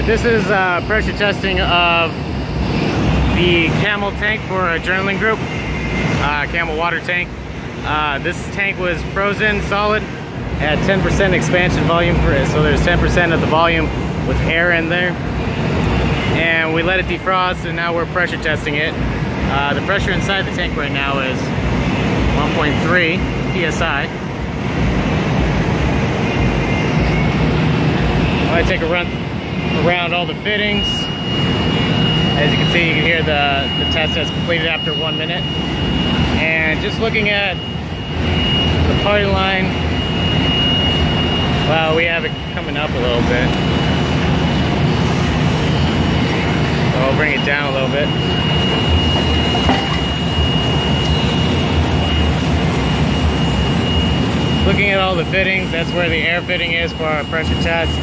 This is pressure testing of the Camel tank for a journaling group, Camel water tank. This tank was frozen solid at 10% expansion volume, so there's 10% of the volume with air in there. And we let it defrost, and now we're pressure testing it. The pressure inside the tank right now is 1.3 psi. I'm going to take a run around all the fittings. As you can see, you can hear the test has completed after 1 minute. And just looking at the party line, well, we have it coming up a little bit. So I'll bring it down a little bit. Looking at all the fittings, that's where the air fitting is for our pressure test.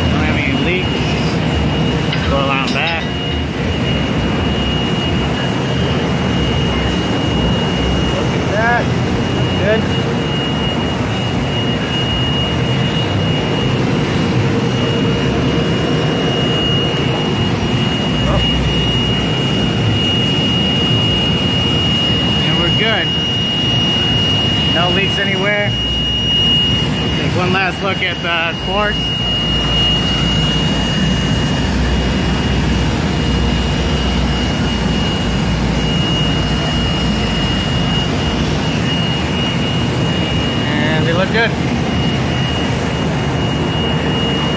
Don't have any leaks. Go around back. Look at that. Good. Good. No leaks anywhere. Take one last look at the course. And they look good.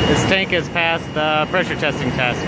This tank has passed the pressure testing test.